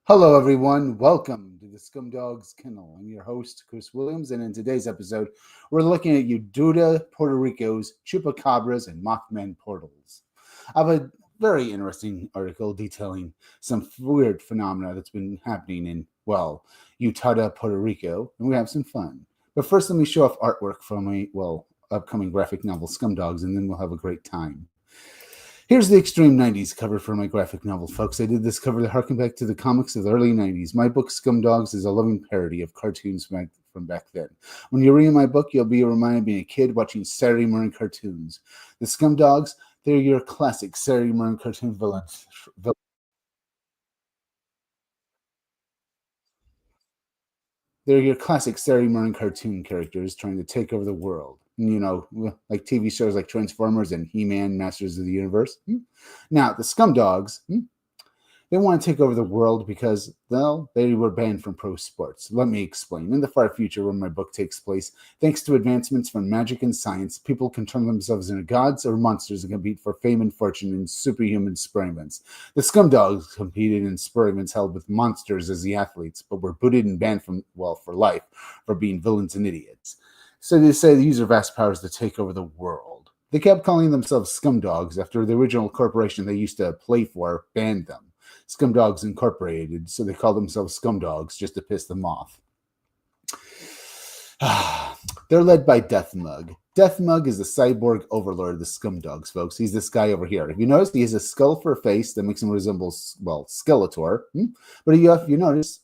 Hello, everyone. Welcome to the Scumdogs Kennel. I'm your host, Chris Williams, and in today's episode, we're looking at Utuado, Puerto Rico's Chupacabras and Mothman portals. I have a very interesting article detailing some weird phenomena that's been happening in, Utuado, Puerto Rico, and we have some fun. But first, let me show off artwork from upcoming graphic novel Scumdogs, and then we'll have a great time. Here's the Extreme 90s cover for my graphic novel, folks. I did this cover to harken back to the comics of the early 90s. My book, Scumdogs, is a loving parody of cartoons from back then. When you read my book, you'll be reminded of being a kid watching Saturday morning cartoons. The Scumdogs, they're your classic Saturday morning cartoon villains. They're your classic Saturday morning cartoon characters trying to take over the world. Like TV shows like Transformers and He-Man, Masters of the Universe. Now, the Scumdogs, they want to take over the world because, well, they were banned from pro sports. Let me explain. In the far future, when my book takes place, thanks to advancements from magic and science, people can turn themselves into gods or monsters and compete for fame and fortune in superhuman experiments. The Scumdogs competed in experiments held with monsters as the athletes, but were booted and banned for life for being villains and idiots. So they say they use their vast powers to take over the world. They kept calling themselves Scumdogs after the original corporation they used to play for banned them. Scumdogs Incorporated, so they call themselves Scumdogs just to piss them off. They're led by Deathmug. Deathmug is the cyborg overlord of the Scumdogs, folks. He's this guy over here. If you notice, he has a skull for a face that makes him resemble, Skeletor. But if you notice,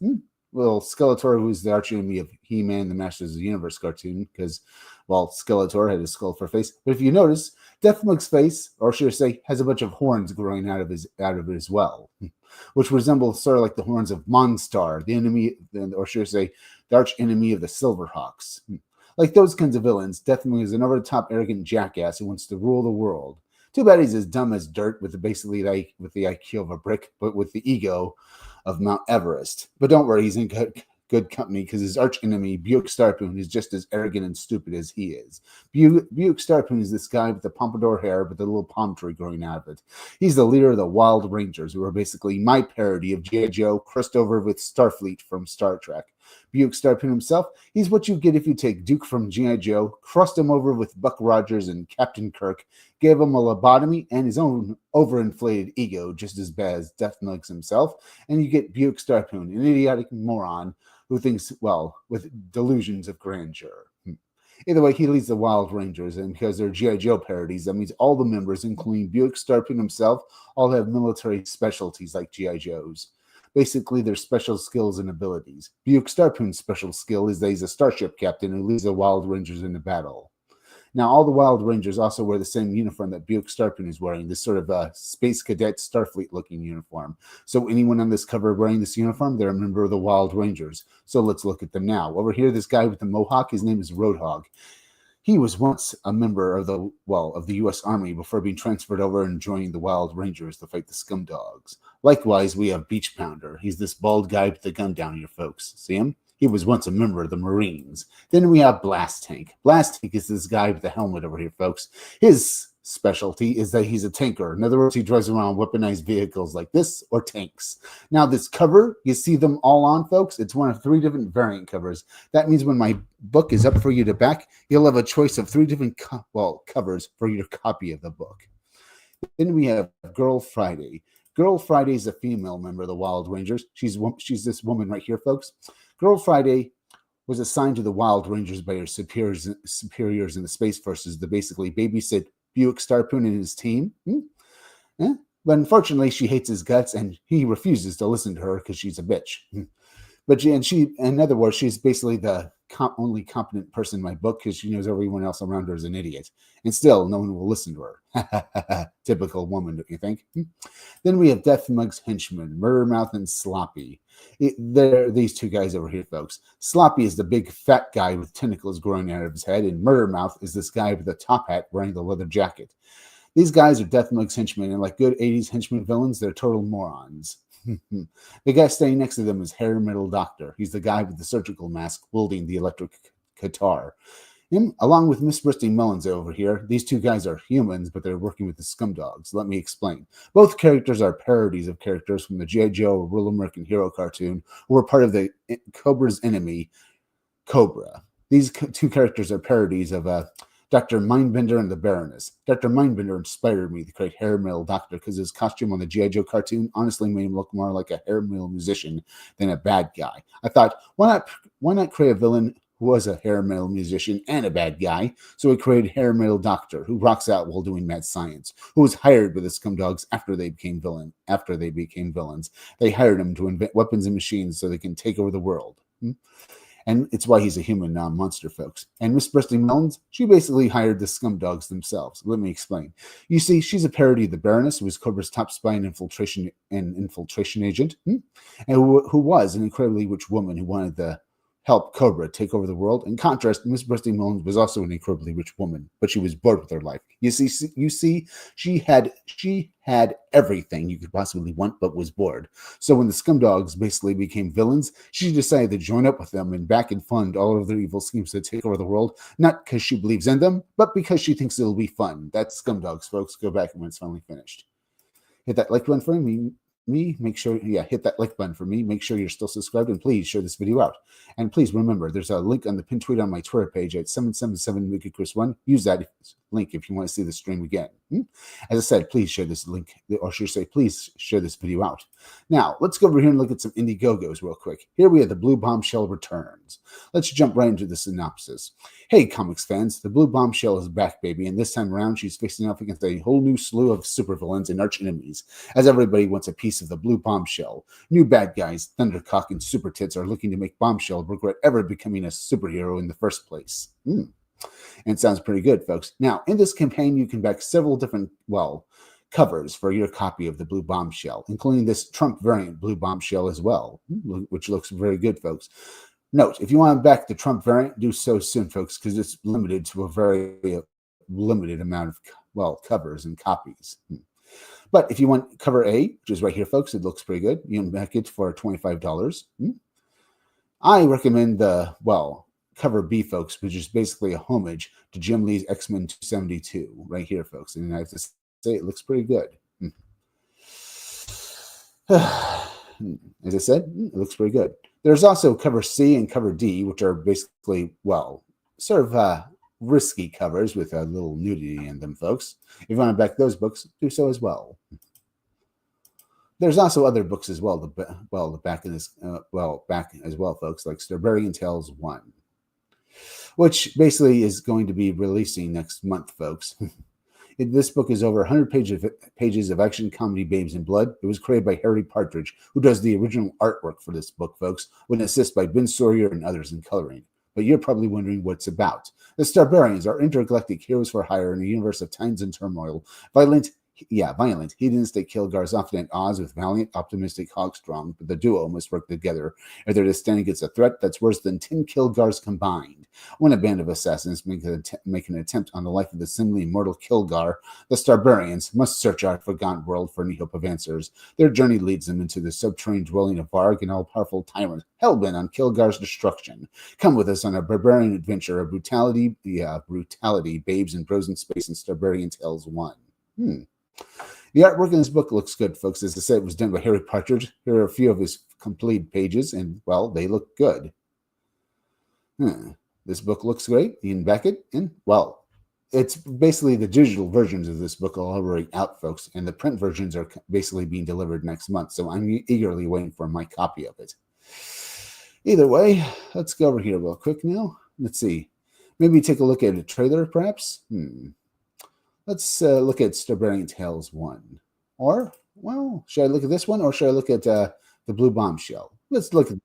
Skeletor, who's the arch enemy of He-Man, the Masters of the Universe cartoon, because, Skeletor had a skull for a face. But if you notice, Deathmug's face, or should I say, has a bunch of horns growing out of it as well, which resembles sort of like the horns of Monstar, the enemy, or should I say, the arch enemy of the Silverhawks. Like those kinds of villains, Deathmug is an over-the-top, arrogant jackass who wants to rule the world. Too bad he's as dumb as dirt, with the IQ of a brick, but with the ego of Mount Everest. But don't worry, he's in good company, because his arch enemy, Buick Starpoon, is just as arrogant and stupid as he is. Buick Starpoon is this guy with the pompadour hair with a little palm tree growing out of it. He's the leader of the Wild Rangers, who are basically my parody of G.I. Joe crossed over with Starfleet from Star Trek. Buick Starpoon himself, he's what you get if you take Duke from G.I. Joe, crossed him over with Buck Rogers and Captain Kirk, gave him a lobotomy and his own overinflated ego, just as bad as Deathmug's himself, and you get Buick Starpoon, an idiotic moron who thinks, with delusions of grandeur. Either way, he leads the Wild Rangers, and because they're G.I. Joe parodies, that means all the members, including Buick Starpoon himself, all have military specialties like G.I. Joes. Basically, their special skills and abilities. Buick Starpoon's special skill is that he's a starship captain who leads the Wild Rangers into battle. Now, all the Wild Rangers also wear the same uniform that Buick Starpoon is wearing, this sort of Space Cadet Starfleet-looking uniform. So anyone on this cover wearing this uniform, they're a member of the Wild Rangers. So let's look at them now. Over here, this guy with the mohawk, his name is Roadhog. He was once a member of the U.S. Army before being transferred over and joining the Wild Rangers to fight the Scumdogs. Likewise, we have Beach Pounder. He's this bald guy with the gun down here, folks. See him? He was once a member of the Marines. Then we have Blast Tank. Blast Tank is this guy with the helmet over here, folks. His specialty is that he's a tanker. In other words, he drives around weaponized vehicles like this or tanks. Now, this cover, you see them all on, folks. It's one of 3 different variant covers. That means when my book is up for you to back, you'll have a choice of 3 different covers for your copy of the book. Then we have Girl Friday. Girl Friday is a female member of the Wild Rangers. She's this woman right here, folks. Girl Friday was assigned to the Wild Rangers by her superiors in the Space Forces to basically babysit Buick Starpoon and his team. But unfortunately, she hates his guts, and he refuses to listen to her because she's a bitch. But in other words, she's basically the only competent person in my book because she knows everyone else around her is an idiot. And still, no one will listen to her. Typical woman, don't you think? Then we have Deathmug's henchmen, Murdermouth and Sloppy. They're these 2 guys over here, folks. Sloppy is the big fat guy with tentacles growing out of his head, and Murdermouth is this guy with the top hat wearing the leather jacket. These guys are Deathmug's henchmen, and like good 80s henchman villains, they're total morons. The guy standing next to them is Hair Metal Doctor. He's the guy with the surgical mask wielding the electric guitar. Him, along with Miss Brittany Mullins over here, these two guys are humans, but they're working with the Scumdogs. Let me explain. Both characters are parodies of characters from the G.I. Joe Real American Hero cartoon who were part of the Cobra's enemy, Cobra. These two characters are parodies of Dr. Mindbender and the Baroness. Dr. Mindbender inspired me to create Hair Metal Doctor because his costume on the G.I. Joe cartoon honestly made him look more like a hair metal musician than a bad guy. I thought, why not create a villain who was a hair metal musician and a bad guy? So we created Hair Metal Doctor, who rocks out while doing mad science, who was hired by the Scumdogs after they became villains. They hired him to invent weapons and machines so they can take over the world. And it's why he's a human, not a monster, folks. And Miss Brittany Mullins, she basically hired the Scumdogs themselves. Let me explain. You see, she's a parody of the Baroness, who was Cobra's top spy and infiltration agent, and who was an incredibly rich woman who wanted to help Cobra take over the world. In contrast, Miss Brittany Mullins was also an incredibly rich woman, but she was bored with her life. You see, she had everything you could possibly want, but was bored. So when the Scumdogs basically became villains, she decided to join up with them and back and fund all of their evil schemes to take over the world, not because she believes in them, but because she thinks it'll be fun. That's Scumdogs, folks. Go back when it's finally finished. Hit that like button for me. Make sure, hit that like button for me. Make sure you're still subscribed, and please share this video out. And please remember, there's a link on the pinned tweet on my Twitter page at 777MickeyChris1. Use that link if you want to see the stream again. As I said, please share this link, or should I say, please share this video out. Now, let's go over here and look at some Indiegogos real quick. Here we have the Blue Bombshell returns. Let's jump right into the synopsis. Hey, comics fans, the Blue Bombshell is back, baby, and this time around, she's facing off against a whole new slew of supervillains and arch enemies, as everybody wants a piece of the Blue Bombshell. New bad guys, Thundercock and Super Tits, are looking to make Bombshell regret ever becoming a superhero in the first place. And it sounds pretty good, folks. Now, in this campaign, you can back several different, covers for your copy of the Blue Bombshell, including this Trump variant Blue Bombshell as well, which looks very good, folks. Note, if you want to back the Trump variant, do so soon, folks, because it's limited to a very limited amount of, covers and copies. But if you want cover A, which is right here, folks, it looks pretty good. You can back it for $25. I recommend the, cover B, folks, which is basically a homage to Jim Lee's X-Men 272 right here, folks. And I have to say, it looks pretty good. As I said, it looks pretty good. There's also cover C and cover D, which are basically, sort of risky covers with a little nudity in them, folks. If you want to back those books, do so as well. There's also other books as well. The back in this, back as well, folks, like Starbarian Tales 1, which basically is going to be releasing next month, folks. This book is over 100 pages of action comedy babes in blood. It was created by Harry Partridge, who does the original artwork for this book, folks, with an assist by Ben Sawyer and others in coloring. But you're probably wondering what it's about. The Starbarians are intergalactic heroes for hire in a universe of times and turmoil. Violent, hedonistic Kilgars often at odds with valiant, optimistic Hogstrong, but the duo must work together if they're to stand against a threat that's worse than 10 Kilgars combined. When a band of assassins make an attempt on the life of the seemingly immortal Kilgar, the Starbarians must search our forgotten world for any hope of answers. Their journey leads them into the subterranean dwelling of Varg, an all-powerful tyrant, hell-bent on Kilgar's destruction. Come with us on a barbarian adventure of brutality, babes and bros in space, and Starbarian Tales 1. The artwork in this book looks good, folks. As I said, it was done by Harry Partridge. Here are a few of his complete pages, and, they look good. This book looks great. You can back it, and, it's basically the digital versions of this book are already out, folks, and the print versions are basically being delivered next month, so I'm eagerly waiting for my copy of it. Either way, let's go over here real quick now. Let's see. Maybe take a look at a trailer, perhaps? Let's look at Starbarian Tales 1. Or, should I look at this one, or should I look at the Blue Bombshell? Let's look at.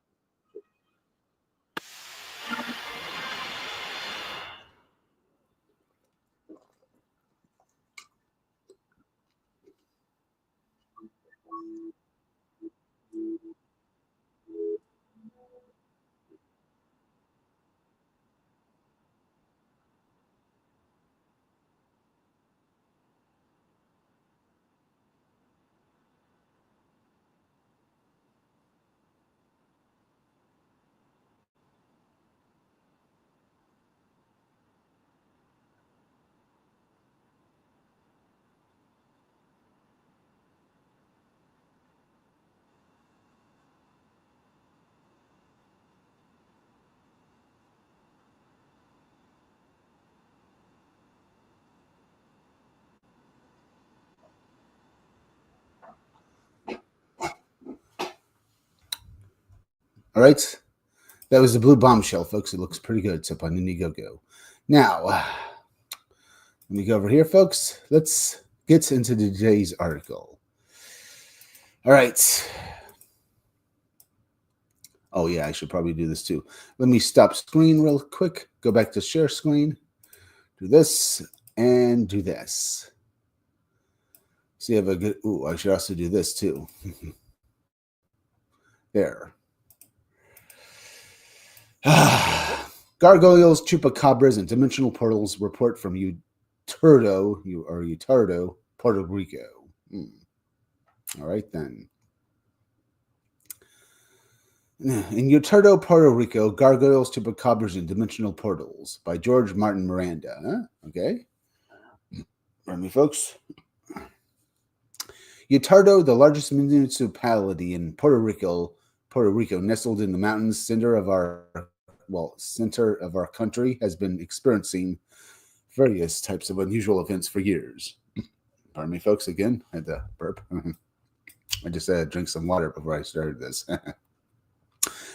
All right. That was the blue bombshell, folks. It looks pretty good. It's up on Indiegogo. Now, let me go over here, folks. Let's get into today's article. All right. Oh, yeah, I should probably do this too. Let me stop screen real quick. Go back to share screen. Do this and do this. So you have a good... Ooh, I should also do this too. There. Gargoyles, chupacabras, and dimensional portals report from Utuado, Puerto Rico. All right, then. In Utuado, Puerto Rico, Gargoyles, Chupacabras, and Dimensional Portals by George Martin Miranda. Okay. Pardon me, folks. Utuado, the largest municipality in Puerto Rico, nestled in the mountains center of our country, has been experiencing various types of unusual events for years. Pardon me, folks. Again, I had to burp. I just had to drink some water before I started this.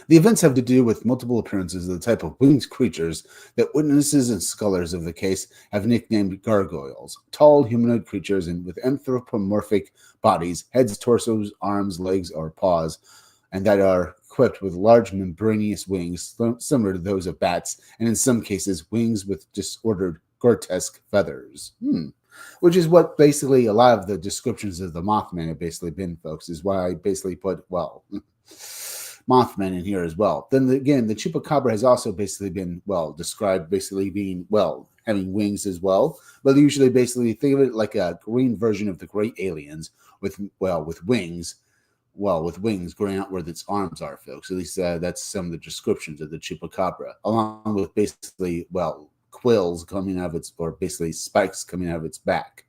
The events have to do with multiple appearances of the type of winged creatures that witnesses and scholars of the case have nicknamed gargoyles, tall humanoid creatures and with anthropomorphic bodies, heads, torsos, arms, legs, or paws, and that are equipped with large membranous wings similar to those of bats, and in some cases wings with disordered grotesque feathers. Which is what basically a lot of the descriptions of the Mothman have basically been, folks, is why I basically put, Mothman in here as well. Then again, the chupacabra has also basically been, described basically being, having wings as well. But they usually basically think of it like a green version of the great aliens with wings. With wings growing out where its arms are, folks. At least that's some of the descriptions of the chupacabra, along with basically, quills coming out of its, or basically spikes coming out of its back.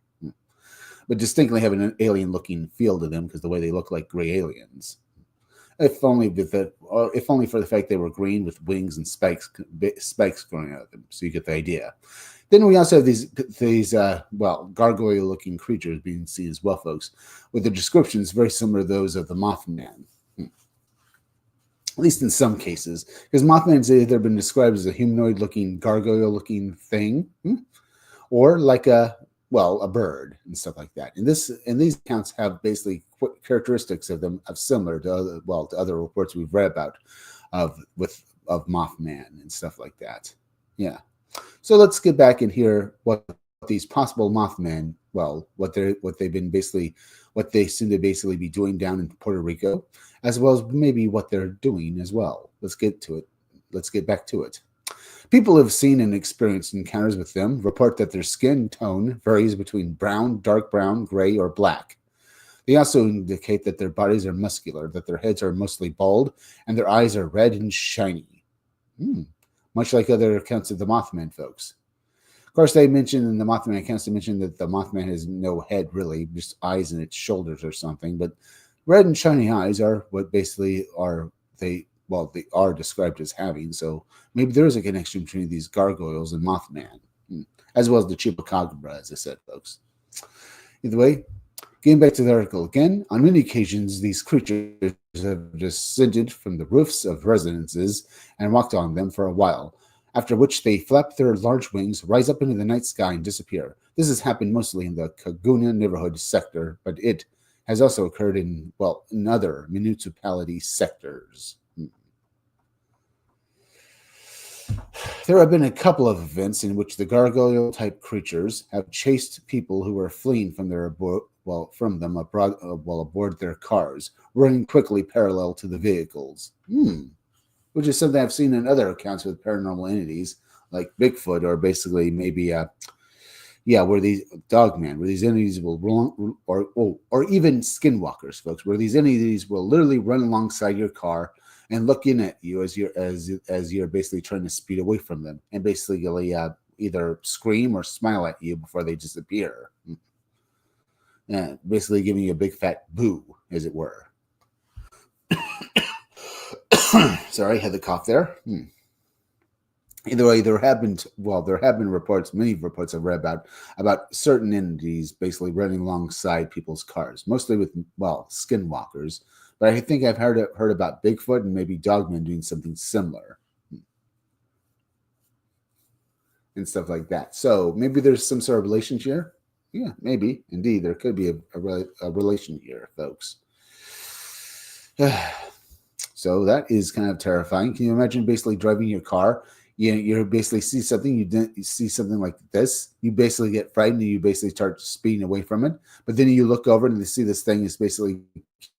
But distinctly having an alien-looking feel to them because the way they look like gray aliens. If only for the fact they were green with wings and spikes growing out of them, so you get the idea. Then we also have these gargoyle-looking creatures being seen as well, folks, with the descriptions very similar to those of the Mothman. At least in some cases, because Mothman's either been described as a humanoid-looking, gargoyle-looking thing, or like a bird and stuff like that. And these accounts have basically characteristics of them similar to other reports we've read about of Mothman and stuff like that. Yeah. So let's get back and hear what these possible Mothman, what they seem to basically be doing down in Puerto Rico, as well as maybe what they're doing as well. Let's get to it. Let's get back to it. People who have seen and experienced encounters with them report that their skin tone varies between brown, dark brown, gray, or black. They also indicate that their bodies are muscular, that their heads are mostly bald, and their eyes are red and shiny. Much like other accounts of the Mothman, folks. Of course, they mentioned in the Mothman accounts, they mentioned that the Mothman has no head, really, just eyes in its shoulders or something. But red and shiny eyes are what basically they are described as having. So maybe there is a connection between these gargoyles and Mothman, as well as the chupacabra, as I said, folks. Either way, getting back to the article again, on many occasions, these creatures have descended from the roofs of residences and walked on them for a while, after which they flap their large wings, rise up into the night sky, and disappear. This has happened mostly in the Caguna neighborhood sector, but it has also occurred in other municipality sectors. There have been a couple of events in which the gargoyle-type creatures have chased people who were fleeing from aboard their cars, running quickly parallel to the vehicles. Which is something I've seen in other accounts with paranormal entities, like Bigfoot, or basically maybe, where these Dogman, where these entities will run, or even skinwalkers, folks, where these entities will literally run alongside your car and look in at you as you're basically trying to speed away from them, and basically either scream or smile at you before they disappear. Basically giving you a big fat boo, as it were. Sorry, I had the cough there. Either way, there have been reports, many reports I've read about certain entities basically running alongside people's cars, mostly with skinwalkers, But I think I've heard about Bigfoot and maybe Dogman doing something similar and stuff like that. So maybe there's some sort of relation here. Yeah, maybe. Indeed, there could be a relation here, folks. So that is kind of terrifying. Can you imagine basically driving your car? You basically see something, you see something like this. You basically get frightened and you basically start speeding away from it. But then you look over and you see this thing is basically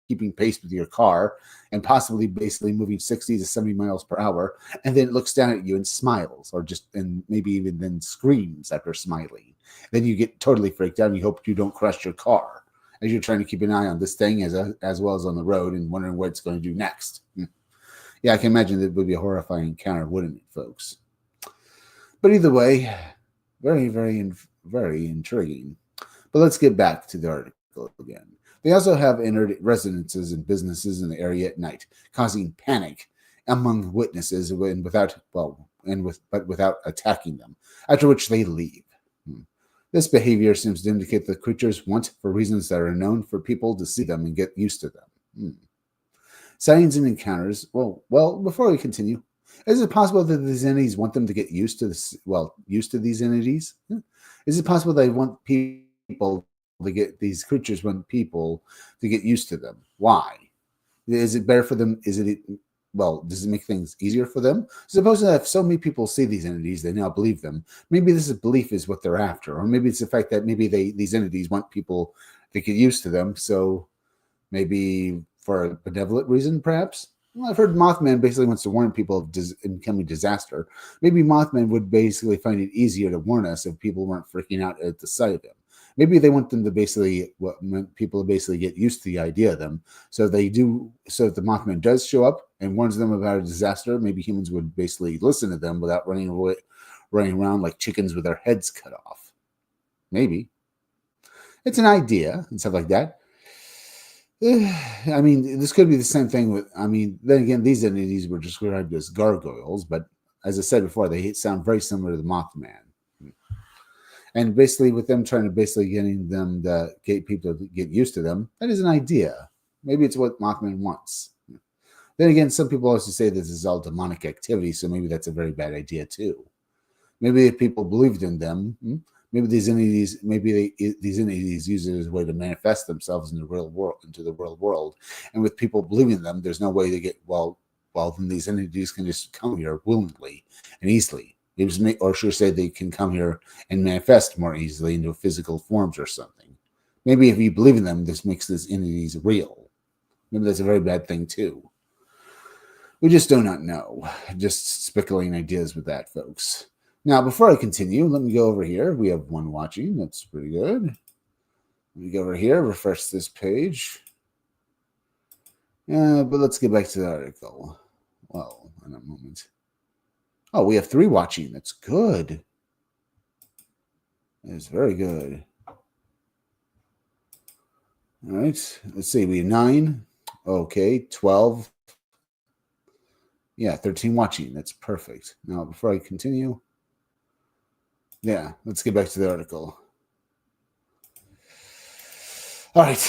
keeping pace with your car and possibly basically moving 60 to 70 miles per hour. And then it looks down at you and smiles and maybe even then screams after smiling. Then you get totally freaked out and you hope you don't crash your car as you're trying to keep an eye on this thing as well as on the road and wondering what it's going to do next. Yeah, I can imagine that would be a horrifying encounter, wouldn't it, folks? But either way, very, very, very intriguing. But let's get back to the article again. They also have entered residences and businesses in the area at night, causing panic among witnesses but without attacking them, after which they leave. This behavior seems to indicate that creatures want, for reasons that are known, for people to see them and get used to them. Sightings and encounters. Well, before we continue, is it possible that these entities want them to get used to this? Well, used to these entities? Is it possible they want people to get these creatures want people to get used to them? Why? Is it better for them? Does it make things easier for them? Suppose that if so many people see these entities, they now believe them. Maybe this belief is what they're after, or maybe it's the fact that maybe these entities want people to get used to them. So maybe for a benevolent reason, perhaps. Well, I've heard Mothman basically wants to warn people of incoming disaster. Maybe Mothman would basically find it easier to warn us if people weren't freaking out at the sight of him. Maybe they want them to people to basically get used to the idea of them. So if the Mothman does show up and warns them about a disaster, maybe humans would basically listen to them without running around like chickens with their heads cut off. Maybe. It's an idea and stuff like that. I mean, this could be the same thing then again, these entities were described as gargoyles, but as I said before, they sound very similar to the Mothman. And basically, with them trying to getting them to get people to get used to them, that is an idea. Maybe it's what Mothman wants. Then again, some people also say this is all demonic activity, so maybe that's a very bad idea too. Maybe if people believed in them, maybe these entities use it as a way to manifest themselves in the real world. And with people believing them, there's no way to get then these entities can just come here willingly and easily. Or should I say they can come here and manifest more easily into physical forms or something. Maybe if you believe in them, this makes these entities real. Maybe that's a very bad thing too. We just do not know. Just speculating ideas with that, folks. Now, before I continue, let me go over here. We have one watching. That's pretty good. Let me go over here, refresh this page. But let's get back to the article. Well, in a moment. Oh, we have 3 watching. That's good. That's very good. All right. Let's see. We have 9. Okay. 12. Yeah, 13 watching. That's perfect. Now, before I continue, let's get back to the article. All right.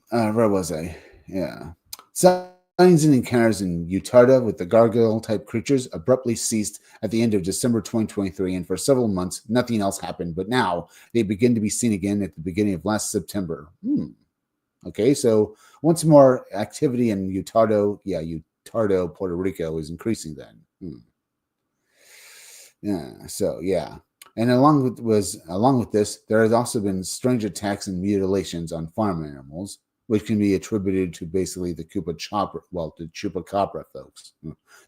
Where was I? Yeah. Sightings and encounters in Utuado with the gargoyle-type creatures abruptly ceased at the end of December 2023, and for several months, nothing else happened. But now they begin to be seen again at the beginning of last September. Okay, so once more, activity in Utuado, Puerto Rico is increasing then. And along with this, there has also been strange attacks and mutilations on farm animals, which can be attributed to basically the Churpacabra folks,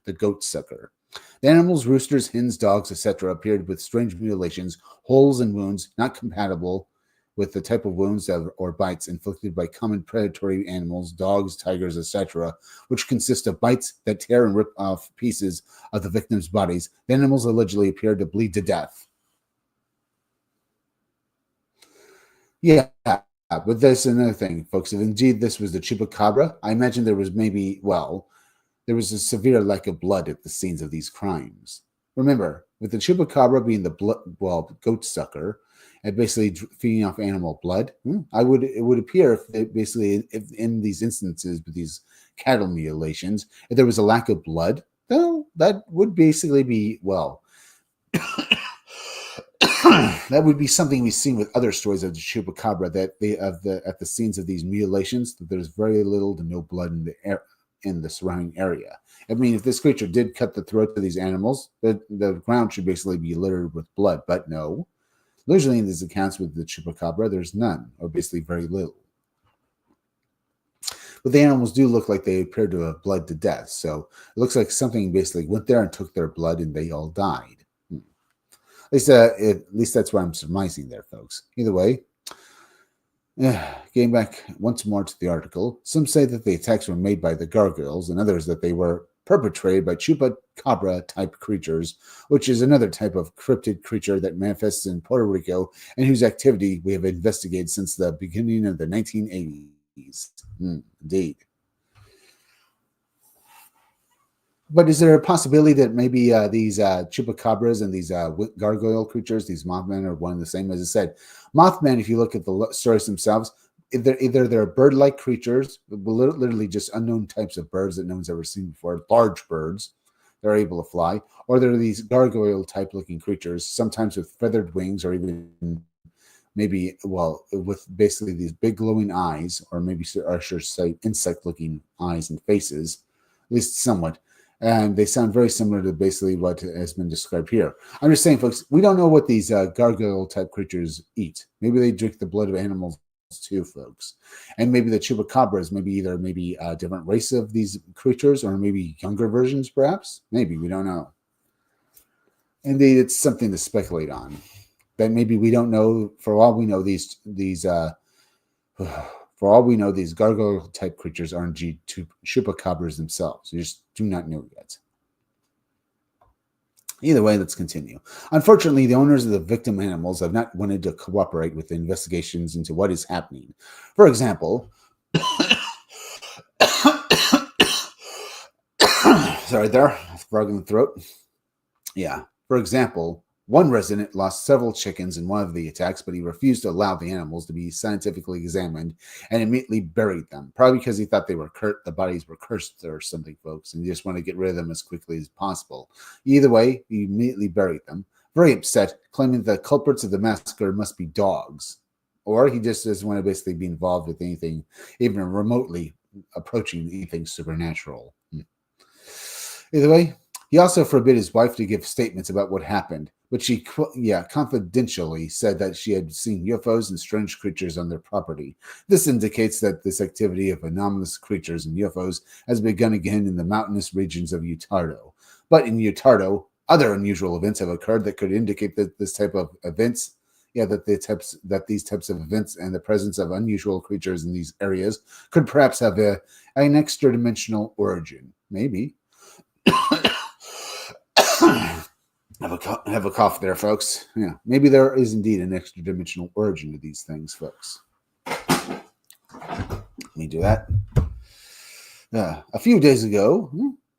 the goat sucker. The animals, roosters, hens, dogs, etc., appeared with strange mutilations, holes and wounds not compatible with the type of wounds or bites inflicted by common predatory animals, dogs, tigers, etc., which consist of bites that tear and rip off pieces of the victims' bodies. The animals allegedly appeared to bleed to death. Yeah, but there's another thing, folks. If indeed this was the Chupacabra, I imagine there was there was a severe lack of blood at the scenes of these crimes. Remember, with the Chupacabra being the goat sucker, and basically feeding off animal blood. It would appear if in these instances with these cattle mutilations, if there was a lack of blood, well, that would basically be that would be something we've seen with other stories of the chupacabra, that at the scenes of these mutilations, that there's very little to no blood in the air in the surrounding area. I mean, if this creature did cut the throats of these animals, the ground should basically be littered with blood, but no. Usually in these accounts with the chupacabra, there's none, or basically very little. But the animals do look like they appear to have bled to death, so it looks like something basically went there and took their blood and they all died. At least that's what I'm surmising there, folks. Either way, getting back once more to the article, some say that the attacks were made by the gargoyles, and others that they were perpetrated by chupacabra-type creatures, which is another type of cryptid creature that manifests in Puerto Rico and whose activity we have investigated since the beginning of the 1980s. Indeed. But is there a possibility that maybe these chupacabras and these gargoyle creatures, these Mothman, are one and the same? As I said, Mothman, if you look at the stories themselves, either they're bird-like creatures, literally just unknown types of birds that no one's ever seen before, large birds, they're able to fly, or they're these gargoyle-type looking creatures, sometimes with feathered wings, or even maybe, with basically these big glowing eyes, or maybe I should say insect-looking eyes and faces, at least somewhat. And they sound very similar to basically what has been described here. I'm just saying, folks, we don't know what these gargoyle-type creatures eat. Maybe they drink the blood of animals too, folks. And maybe the chupacabras, maybe a different race of these creatures, or maybe younger versions, perhaps. Maybe, we don't know. Indeed, it's something to speculate on. That maybe we don't know. For all we know, these gargoyle-type creatures are indeed chupacabras themselves. We just do not know yet. Either way, let's continue. Unfortunately, the owners of the victim animals have not wanted to cooperate with the investigations into what is happening. For example, sorry there, frog in the throat. Yeah. For example, one resident lost several chickens in one of the attacks, but he refused to allow the animals to be scientifically examined and immediately buried them, probably because he thought the bodies were cursed or something, folks, and he just wanted to get rid of them as quickly as possible. Either way, he immediately buried them, very upset, claiming the culprits of the massacre must be dogs, or he just doesn't want to basically be involved with anything even remotely approaching anything supernatural. Either way, he also forbid his wife to give statements about what happened, but she confidentially said that she had seen UFOs and strange creatures on their property. This indicates that this activity of anomalous creatures and UFOs has begun again in the mountainous regions of Utuado. But in Utuado, other unusual events have occurred that could indicate that these types of events and the presence of unusual creatures in these areas could perhaps have an extra-dimensional origin. Maybe. Have a cough there, folks. Yeah, maybe there is indeed an extra-dimensional origin to these things, folks. Let me do that. A few days ago,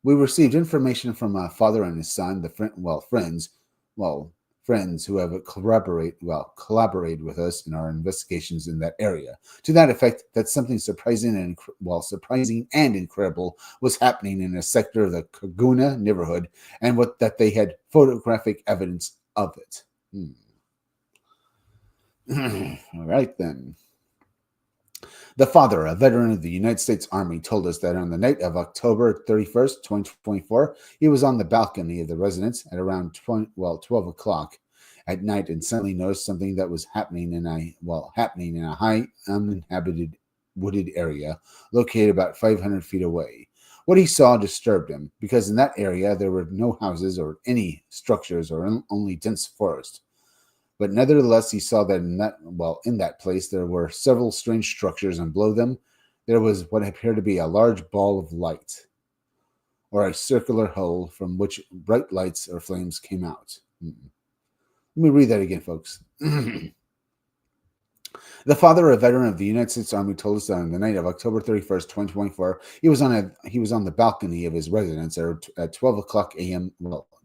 we received information from a father and his son, friends who have collaborated with us in our investigations in that area. To that effect, that something surprising and incredible was happening in a sector of the Kaguna neighborhood, and that they had photographic evidence of it. All right, then. The father, a veteran of the United States Army, told us that on the night of October 31st, 2024, he was on the balcony of the residence at around 12 o'clock at night and suddenly noticed something that was happening in a high uninhabited wooded area located about 500 feet away. What he saw disturbed him because in that area there were no houses or any structures or only dense forest. But nevertheless, he saw that in that place there were several strange structures, and below them there was what appeared to be a large ball of light, or a circular hole from which bright lights or flames came out. Let me read that again, folks. The father, a veteran of the United States Army, told us that on the night of October 31st, 2024, he was on the balcony of his residence at 12 o'clock a.m.,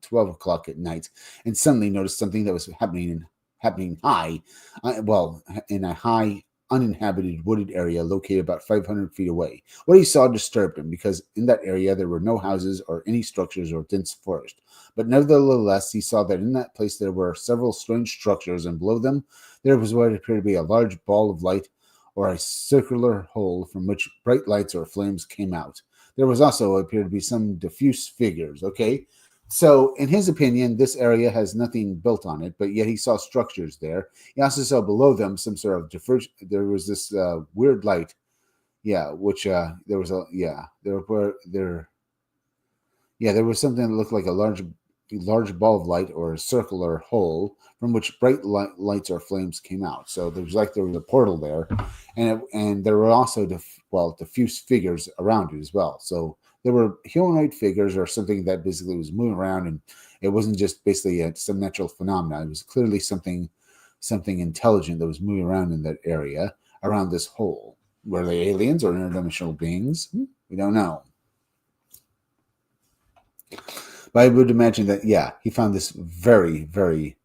12 o'clock at night, and suddenly noticed something that was happening happening high, in a high uninhabited wooded area located about 500 feet away. What he saw disturbed him because in that area there were no houses or any structures or dense forest. But nevertheless, he saw that in that place there were several strange structures, and below them there was what appeared to be a large ball of light or a circular hole from which bright lights or flames came out. There was also appeared to be some diffuse figures. Okay, so in his opinion, this area has nothing built on it, but yet he saw structures there. He also saw below them some sort of there was this weird light, yeah, which there was a yeah there was something that looked like a large ball of light or a circular hole from which bright lights or flames came out. So there was a portal there, and there were also diffuse figures around it as well. So there were humanoid figures or something that basically was moving around, and it wasn't just basically some natural phenomena. It was clearly something intelligent that was moving around in that area around this hole. Were they aliens or interdimensional beings? We don't know. But I would imagine that, yeah, he found this very, very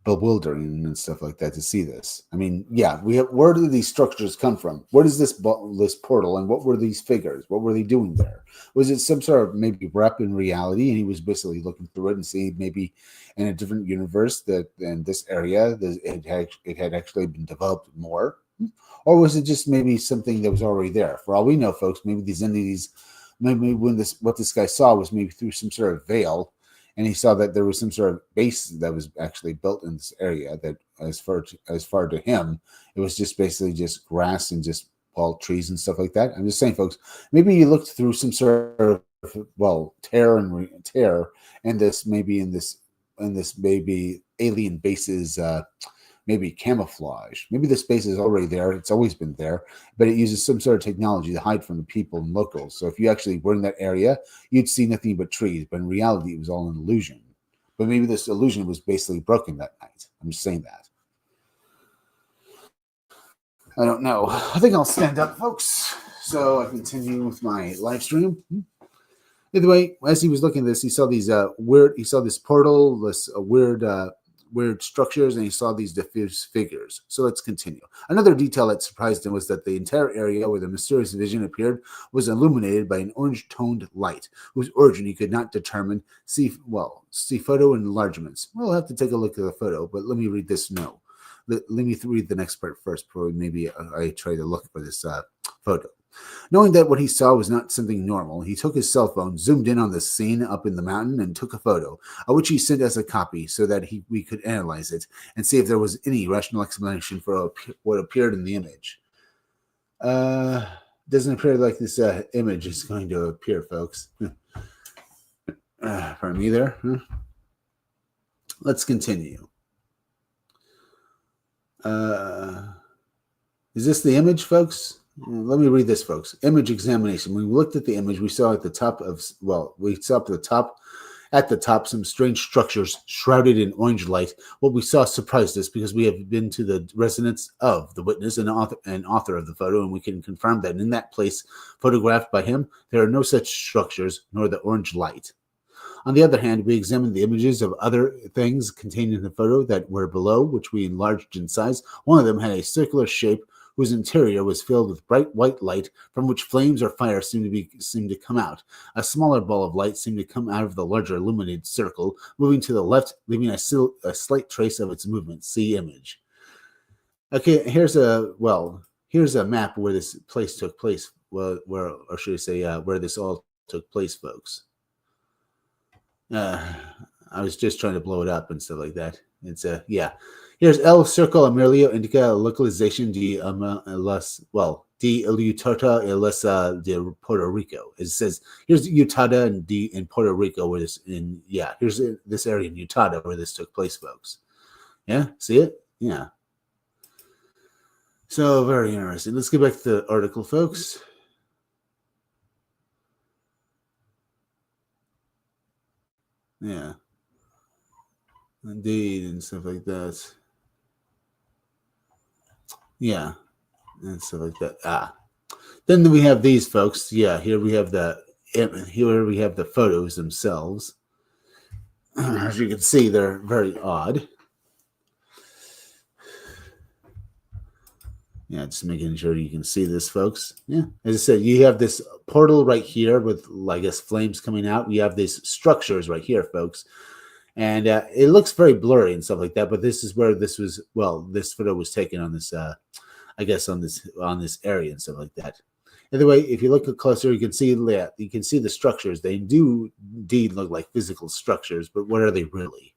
bewildering and stuff like that to see this. I mean, yeah, where do these structures come from? Where does this portal, and what were these figures? What were they doing there? Was it some sort of maybe rep in reality, and he was basically looking through it and seeing maybe in a different universe that in this area it had actually been developed more? Or was it just maybe something that was already there? For all we know, folks, maybe these entities, maybe what this guy saw was maybe through some sort of veil, and he saw that there was some sort of base that was actually built in this area that as far to him, it was just basically just grass and just trees and stuff like that. I'm just saying, folks, maybe you looked through some sort of tear and this maybe alien bases maybe camouflage. Maybe the space is already there. It's always been there, but it uses some sort of technology to hide from the people and locals. So if you actually were in that area, you'd see nothing but trees, but in reality, it was all an illusion. But maybe this illusion was basically broken that night. I'm just saying that. I don't know. I think I'll stand up, folks. So I continue with my live stream. Either way, as he was looking at this, he saw these he saw this portal, this weird structures, and he saw these diffuse figures. So let's continue. Another detail that surprised him was that the entire area where the mysterious vision appeared was illuminated by an orange-toned light, whose origin he could not determine. See photo enlargements. We'll have to take a look at the photo, but let me read this note. Let me read the next part first, before maybe I try to look for this photo. Knowing that what he saw was not something normal, he took his cell phone, zoomed in on the scene up in the mountain, and took a photo, which he sent as a copy so that we could analyze it and see if there was any rational explanation for what appeared in the image. Doesn't appear like this image is going to appear, folks. Pardon me there. Let's continue. Is this the image, folks? Let me read this, folks. Image examination. When we looked at the image, we saw at the top some strange structures shrouded in orange light. What we saw surprised us because we have been to the residence of the witness and author of the photo, and we can confirm that in that place photographed by him, there are no such structures nor the orange light. On the other hand, we examined the images of other things contained in the photo that were below, which we enlarged in size. One of them had a circular shape whose interior was filled with bright white light from which flames or fire seemed to come out. A smaller ball of light seemed to come out of the larger illuminated circle, moving to the left, leaving a slight trace of its movement. See image. Okay, here's a map where this place took place. Where this all took place, folks. I was just trying to blow it up and stuff like that. It's Here's El Circle Emilio indica localization de Utuado de Puerto Rico. It says here's Utuado in Puerto Rico where here's this area in Utuado where this took place, folks. Yeah, see it? Yeah. So very interesting. Let's get back to the article, folks. Yeah. Indeed, and stuff like that. Yeah, and stuff like that. Then we have these folks. Yeah, here we have the photos themselves. As you can see, they're very odd. Yeah, just making sure you can see this, folks. Yeah, as I said, you have this portal right here with, I guess, flames coming out. You have these structures right here, folks, and it looks very blurry and stuff like that. But this is where this was. Well, this photo was taken on this, I guess, on this area and stuff like that. Either way, if you look closer, you can see the structures. They do indeed look like physical structures, but what are they really?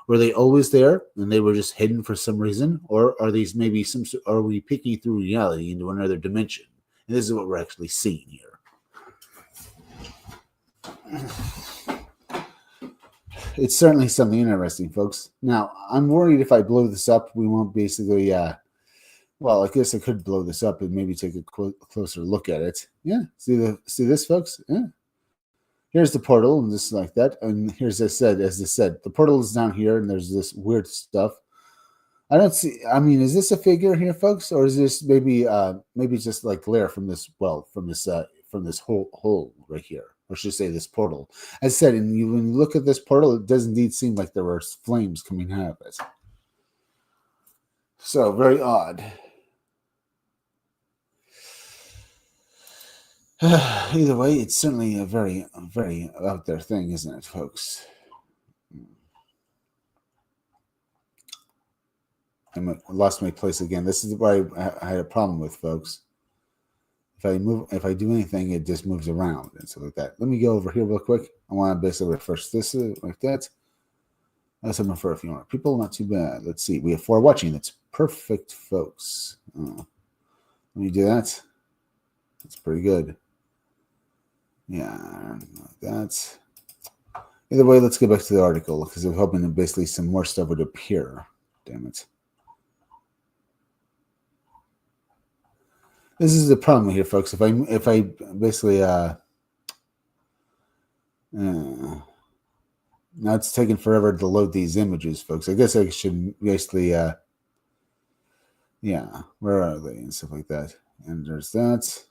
Were they always there and they were just hidden for some reason? Or are these maybe are we peeking through reality into another dimension? And this is what we're actually seeing here. It's certainly something interesting, folks. Now, I'm worried if I blow this up, we won't basically, well, I guess I could blow this up and maybe take a closer look at it. Yeah, see this, folks? Yeah. Here's the portal, and just like that. And here's, as I said, the portal is down here, and there's this weird stuff. I don't see. I mean, is this a figure here, folks, or is this maybe just like glare from this? Well, from this hole right here, or should I say this portal? As I said, and when you look at this portal, it does indeed seem like there were flames coming out of it. So very odd. Either way, it's certainly a very out there thing, isn't it, folks? I lost my place again. This is what I had a problem with, folks. If I do anything, it just moves around and stuff like that. Let me go over here real quick. I want to basically refresh this like that. That's something for a few more people. Not too bad. Let's see. We have 4 watching. That's perfect, folks. Let me do that. That's pretty good. Yeah, like that. Either way, let's get back to the article because I'm hoping that basically some more stuff would appear. Damn it. This is the problem here, folks. If I basically now it's taking forever to load these images, folks. I guess I should basically yeah, where are they and stuff like that. And there's that.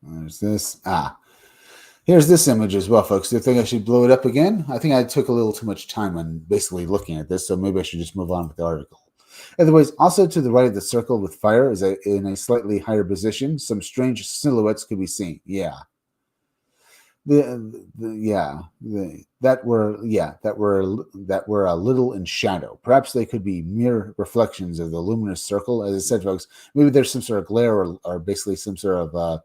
There's this. Here's this image as well, folks. Do you think I should blow it up again? I think I took a little too much time on basically looking at this, so maybe I should just move on with the article. Otherwise, also to the right of the circle with fire is in a slightly higher position. Some strange silhouettes could be seen. Yeah. That were a little in shadow. Perhaps they could be mere reflections of the luminous circle. As I said, folks, maybe there's some sort of glare or basically some sort of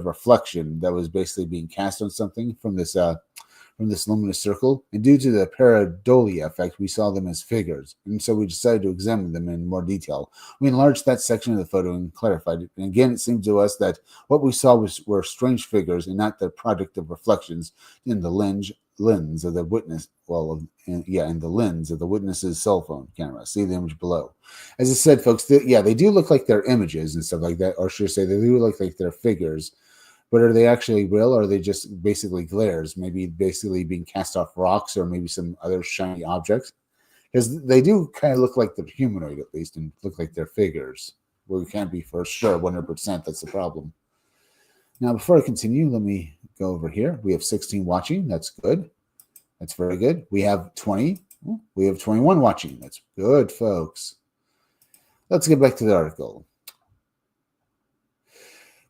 reflection that was basically being cast on something from this luminous circle. And due to the pareidolia effect, we saw them as figures. And so we decided to examine them in more detail. We enlarged that section of the photo and clarified it. And again, it seemed to us that what we saw were strange figures and not the product of reflections in the lens of the witness. In the lens of the witness's cell phone camera. See the image below. As I said, folks, they do look like they're images and stuff like that, or should I say, they do look like they're figures. But are they actually real, or are they just basically glares, maybe basically being cast off rocks or maybe some other shiny objects? Because they do kind of look like they're humanoid, at least, and look like they're figures. Well, we can't be for sure 100%. That's the problem. Now, before I continue, let me go over here. We have 16 watching. That's good. That's very good. We have 20. We have 21 watching. That's good, folks. Let's get back to the article.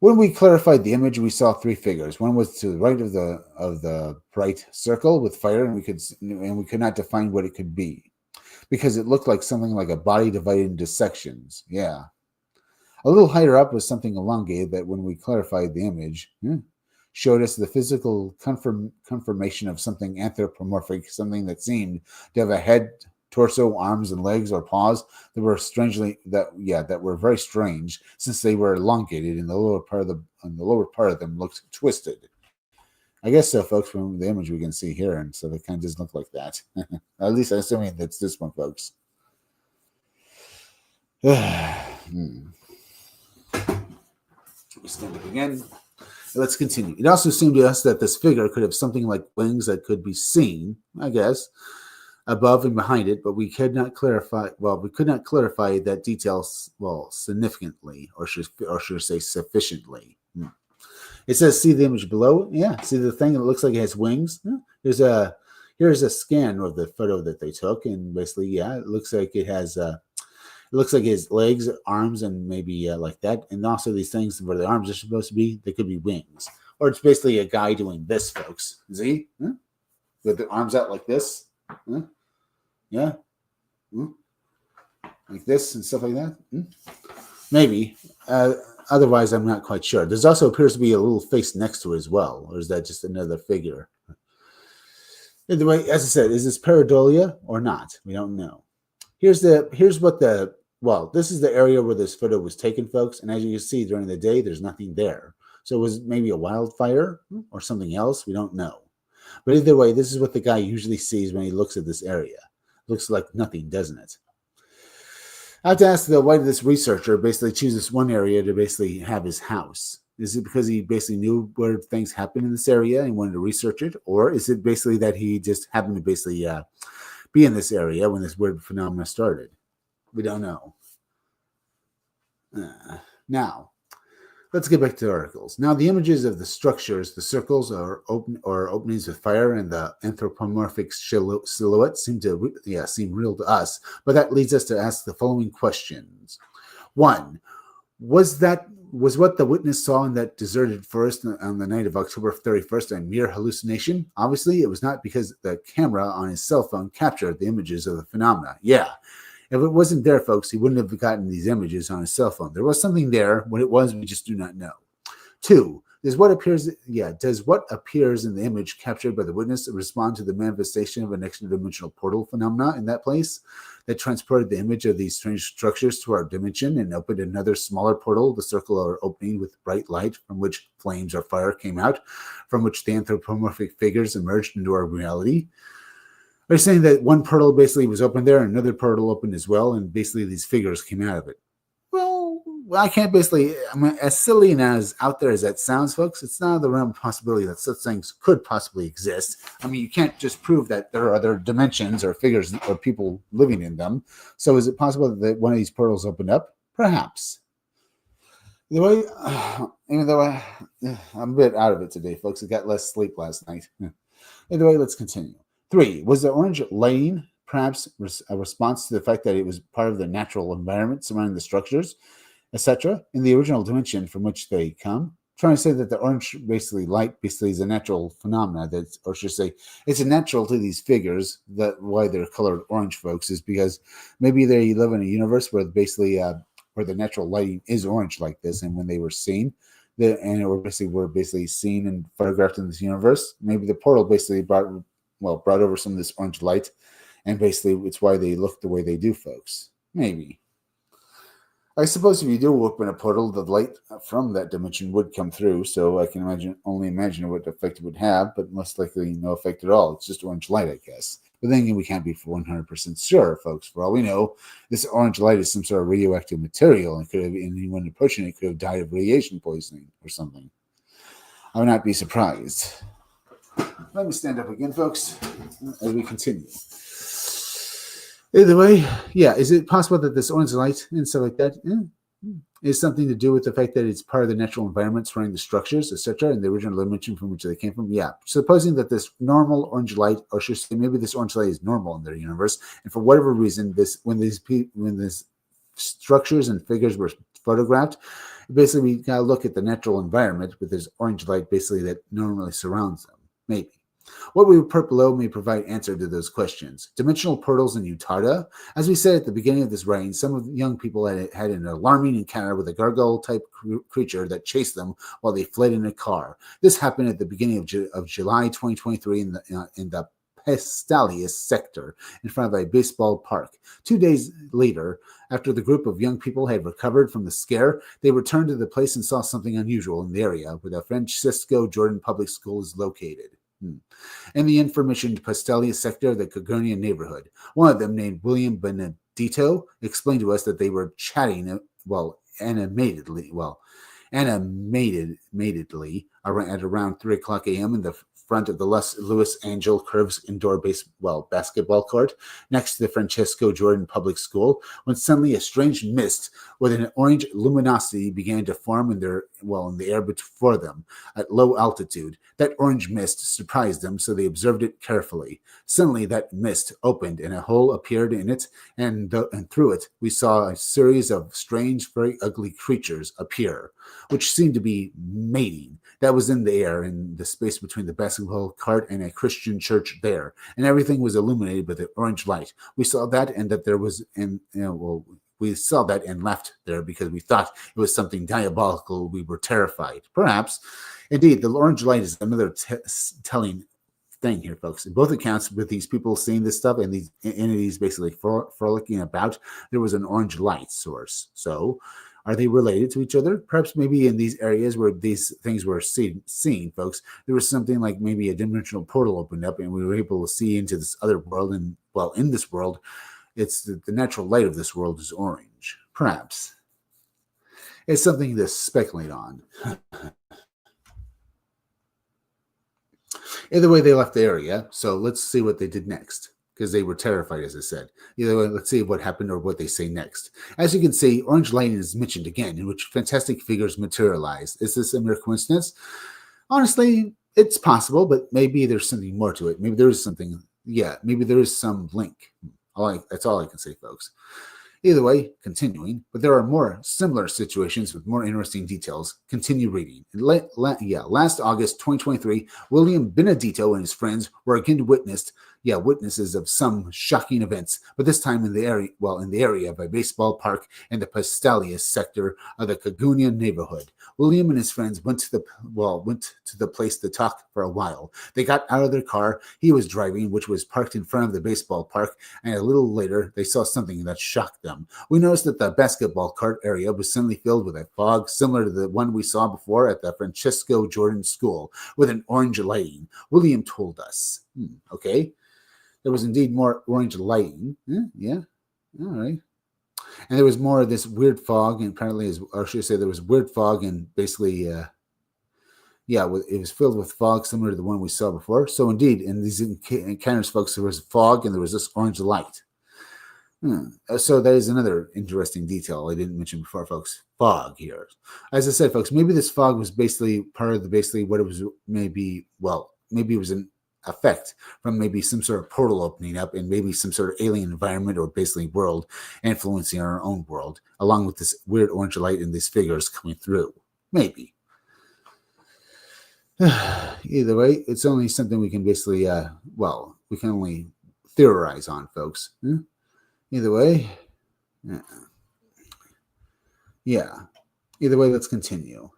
When we clarified the image, we saw 3 figures. One was to the right of the bright circle with fire, and we could not define what it could be because it looked like something like a body divided into sections. Yeah. A little higher up was something elongated that, when we clarified the image, showed us the physical confirmation of something anthropomorphic, something that seemed to have a head, torso, arms, and legs or paws that were very strange, since they were elongated and the lower part of them looked twisted. I guess so, folks, from the image we can see here, and so they kind of just look like that. At least I'm assuming that's this one, folks. We stand up again. Let's continue. It also seemed to us that this figure could have something like wings that could be seen, I guess, above and behind it, but we could not clarify that detail significantly, or should I say sufficiently. It says, see the image below. Yeah, see the thing that looks like it has wings. Here's Here's a scan of the photo that they took, and basically, yeah, it looks like it has. It looks like his legs, arms, and maybe like that, and also these things where the arms are supposed to be. They could be wings, or it's basically a guy doing this, folks. See, with the arms out like this, yeah, like this and stuff like that. Maybe. Otherwise, I'm not quite sure. There's also appears to be a little face next to it as well, or is that just another figure? Either way, as I said, is this pareidolia or not? We don't know. Here's what the this is the area where this photo was taken, folks. And as you can see, during the day, there's nothing there. So it was maybe a wildfire or something else. We don't know. But either way, this is what the guy usually sees when he looks at this area. Looks like nothing, doesn't it? I have to ask, though, why did this researcher basically choose this one area to basically have his house? Is it because he basically knew where things happen in this area and wanted to research it? Or is it basically that he just happened to basically be in this area when this weird phenomenon started? We don't know. Now, let's get back to the articles. Now, the images of the structures, the circles or openings with fire, and the anthropomorphic silhouettes seem real to us. But that leads us to ask the following questions. 1. Was what the witness saw in that deserted forest on the night of October 31st a mere hallucination? Obviously, it was not, because the camera on his cell phone captured the images of the phenomena. Yeah. If it wasn't there, folks, he wouldn't have gotten these images on his cell phone. There was something there. What it was, we just do not know. 2. Does what appears in the image captured by the witness respond to the manifestation of an extra-dimensional portal phenomena in that place that transported the image of these strange structures to our dimension and opened another smaller portal, the circular opening with bright light from which flames or fire came out, from which the anthropomorphic figures emerged into our reality? They're saying that one portal basically was open there, and another portal opened as well, and basically these figures came out of it. Well, I can't basically, as silly and as out there as that sounds, folks, it's not out of the realm of possibility that such things could possibly exist. I mean, you can't just prove that there are other dimensions or figures or people living in them. So is it possible that one of these portals opened up? Perhaps. Even though I'm a bit out of it today, folks. I got less sleep last night. Either way, let's continue. 3. Was the orange lighting perhaps a response to the fact that it was part of the natural environment surrounding the structures, etc., in the original dimension from which they come? Trying to say that the orange light is a natural phenomena, or should I say, it's a natural to these figures. That why they're colored orange, folks, is because maybe they live in a universe where where the natural lighting is orange like this, and when they were seen, were basically seen and photographed in this universe, maybe the portal basically brought over some of this orange light, and basically it's why they look the way they do, folks. Maybe. I suppose if you do open a portal, the light from that dimension would come through, so I can only imagine what effect it would have, but most likely no effect at all. It's just orange light, I guess. But then again, we can't be 100% sure, folks. For all we know, this orange light is some sort of radioactive material, and anyone approaching it could have died of radiation poisoning or something. I would not be surprised. Let me stand up again, folks, as we continue. Either way, is it possible that this orange light and stuff like that is something to do with the fact that it's part of the natural environment surrounding the structures, etc., and the original dimension from which they came from? Yeah. Supposing that this normal orange light, or should I say maybe this orange light is normal in their universe, and for whatever reason, when these structures and figures were photographed, basically we gotta look at the natural environment with this orange light basically that normally surrounds them. Maybe. What we put below may provide answer to those questions. Dimensional portals in Utuado. As we said at the beginning of this reign, some of the young people had an alarming encounter with a gargoyle-type creature that chased them while they fled in a car. This happened at the beginning of July 2023 in the Pastalia sector in front of a baseball park. 2 days later, after the group of young people had recovered from the scare, they returned to the place and saw something unusual in the area where the Francisco Jordan Public School is located. In the aforementioned Pastalia sector of the Cagurnia neighborhood. One of them, named William Benedito, explained to us that they were chatting, animatedly at around 3 o'clock a.m. in the front of the Louis Angel Curves indoor basketball court next to the Francisco Jordan Public School, when suddenly a strange mist with an orange luminosity began to form in the air before them at low altitude. That orange mist surprised them, so they observed it carefully. Suddenly, that mist opened, and a hole appeared in it, and through it we saw a series of strange, very ugly creatures appear, which seemed to be mating. That was in the air, in the space between the basketball court and a Christian church there, and everything was illuminated by the orange light. We saw that, and that there was, we saw that and left there because we thought it was something diabolical. We were terrified. Perhaps. Indeed, the orange light is another telling thing here, folks. In both accounts, with these people seeing this stuff and these entities basically frolicking about, there was an orange light source. So, are they related to each other? Perhaps maybe in these areas where these things were seen, folks, there was something like maybe a dimensional portal opened up and we were able to see into this other world. And, in this world, it's the natural light of this world is orange. Perhaps. It's something to speculate on. Either way, they left the area, so let's see what they did next, because they were terrified, as I said. Either way, let's see what happened or what they say next. As you can see, orange lighting is mentioned again, in which fantastic figures materialize. Is this a mere coincidence? Honestly, it's possible, but maybe there's something more to it. Maybe there is something, maybe there is some link. That's all I can say, folks. Either way, continuing, but there are more similar situations with more interesting details. Continue reading. Last August 2023, William Benedito and his friends were again witnesses of some shocking events, but this time in the area of a baseball park in the Pastelias sector of the Cagunia neighborhood. William and his friends went to the place to talk for a while. They got out of their car he was driving, which was parked in front of the baseball park, and a little later they saw something that shocked them. We noticed that the basketball court area was suddenly filled with a fog similar to the one we saw before at the Francisco Jordan School, with an orange lighting. William told us. Okay. There was indeed more orange lighting. Yeah. All right. And there was more of this weird fog, and apparently, or should I say, there was weird fog, and basically, it was filled with fog similar to the one we saw before. So indeed, in these encounters, folks, there was fog and there was this orange light. So that is another interesting detail I didn't mention before, folks. Fog here. As I said, folks, maybe this fog was basically part of what it was. Maybe it was an effect from maybe some sort of portal opening up and maybe some sort of alien environment or basically world influencing our own world, along with this weird orange light and these figures coming through. Maybe. Either way, it's only something we can basically, we can only theorize on, folks. Either way, Either way, let's continue.